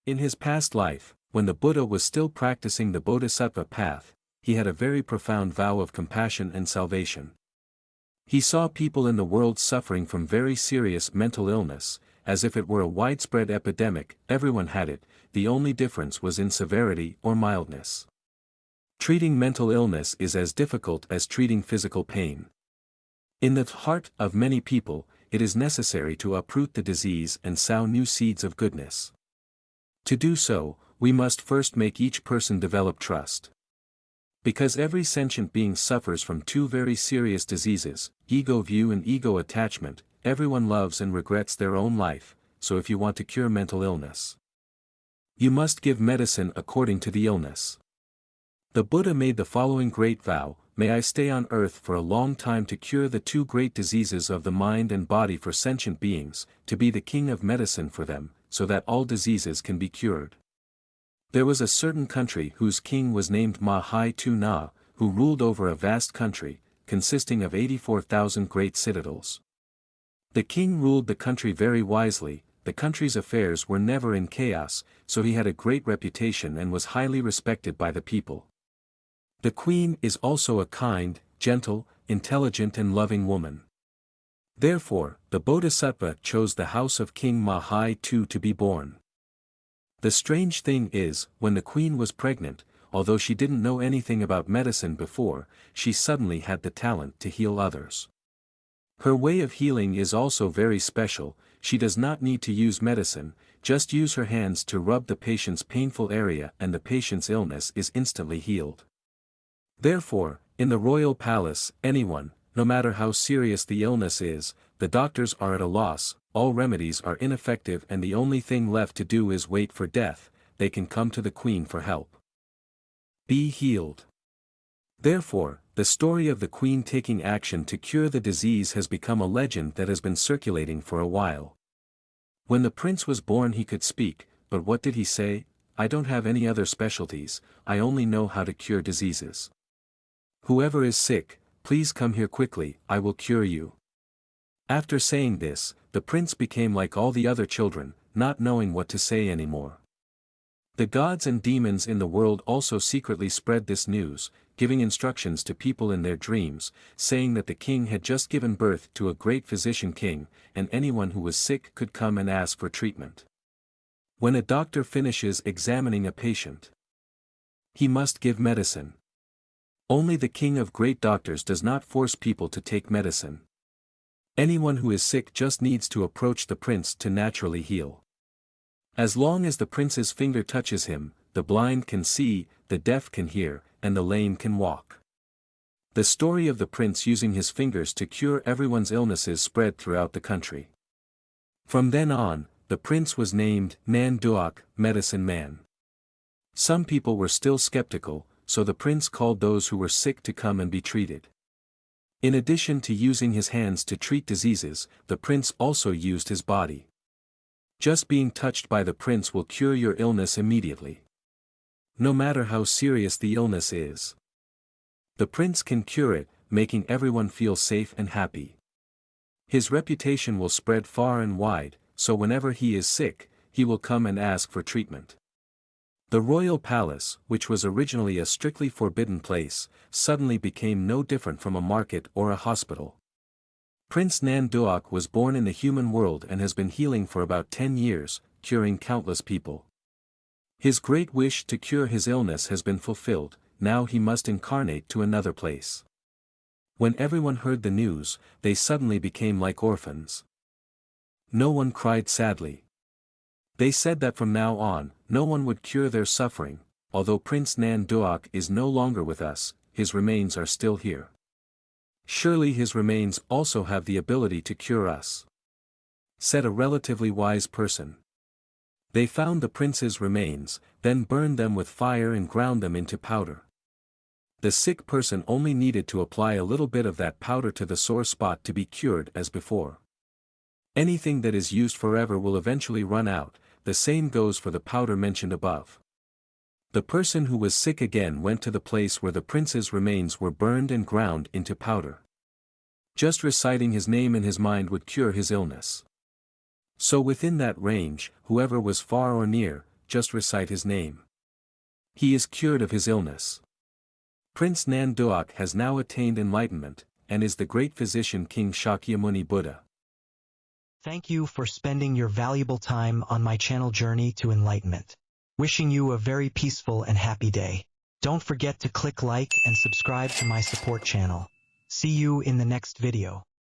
In his past life, when the Buddha was still practicing the Bodhisattva path, he had a very profound vow of compassion and salvation. He saw people in the world suffering from very serious mental illness, as if it were a widespread epidemic. Everyone had it, the only difference was in severity or mildness. Treating mental illness is as difficult as treating physical pain. In the heart of many people, it is necessary to uproot the disease and sow new seeds of goodness. To do so, we must first make each person develop trust. Because every sentient being suffers from two very serious diseases, ego view and ego attachment. Everyone loves and regrets their own life, so if you want to cure mental illness, you must give medicine according to the illness. The Buddha made the following great vow: may I stay on earth for a long time to cure the two great diseases of the mind and body for sentient beings, to be the king of medicine for them, so that all diseases can be cured. There was a certain country whose king was named Ma-hai-tu-na, who ruled over a vast country, consisting of 84,000 great citadels. The king ruled the country very wisely. The country's affairs were never in chaos, so he had a great reputation and was highly respected by the people. The queen is also a kind, gentle, intelligent and loving woman. Therefore, the Bodhisattva chose the house of King Ma-hai-tu to be born. The strange thing is, when the queen was pregnant, although she didn't know anything about medicine before, she suddenly had the talent to heal others. Her way of healing is also very special. She does not need to use medicine, just use her hands to rub the patient's painful area and the patient's illness is instantly healed. Therefore, in the royal palace, anyone, no matter how serious the illness is, the doctors are at a loss, all remedies are ineffective and the only thing left to do is wait for death. They can come to the queen for help. Be healed. Therefore, the story of the queen taking action to cure the disease has become a legend that has been circulating for a while. When the prince was born he could speak, but what did he say? I don't have any other specialties, I only know how to cure diseases. Whoever is sick, please come here quickly, I will cure you. After saying this, the prince became like all the other children, not knowing what to say anymore. The gods and demons in the world also secretly spread this news, giving instructions to people in their dreams, saying that the king had just given birth to a great physician king, and anyone who was sick could come and ask for treatment. When a doctor finishes examining a patient, he must give medicine. Only the king of great doctors does not force people to take medicine. Anyone who is sick just needs to approach the prince to naturally heal. As long as the prince's finger touches him, the blind can see, the deaf can hear, and the lame can walk. The story of the prince using his fingers to cure everyone's illnesses spread throughout the country. From then on, the prince was named Nan Duok, Medicine Man. Some people were still skeptical, so the prince called those who were sick to come and be treated. In addition to using his hands to treat diseases, the prince also used his body. Just being touched by the prince will cure your illness immediately. No matter how serious the illness is, the prince can cure it, making everyone feel safe and happy. His reputation will spread far and wide, so whenever he is sick, he will come and ask for treatment. The royal palace, which was originally a strictly forbidden place, suddenly became no different from a market or a hospital. Prince Nan Duok was born in the human world and has been healing for about 10 years, curing countless people. His great wish to cure his illness has been fulfilled, now he must incarnate to another place. When everyone heard the news, they suddenly became like orphans. No one cried sadly. They said that from now on, no one would cure their suffering. Although Prince Nan Duok is no longer with us, his remains are still here. Surely his remains also have the ability to cure us, said a relatively wise person. They found the prince's remains, then burned them with fire and ground them into powder. The sick person only needed to apply a little bit of that powder to the sore spot to be cured as before. Anything that is used forever will eventually run out, the same goes for the powder mentioned above. The person who was sick again went to the place where the prince's remains were burned and ground into powder. Just reciting his name in his mind would cure his illness. So within that range, whoever was far or near, just recite his name. He is cured of his illness. Prince Nan Duok has now attained enlightenment, and is the great physician King Shakyamuni Buddha. Thank you for spending your valuable time on my channel journey to enlightenment. Wishing you a very peaceful and happy day. Don't forget to click like and subscribe to my support channel. See you in the next video.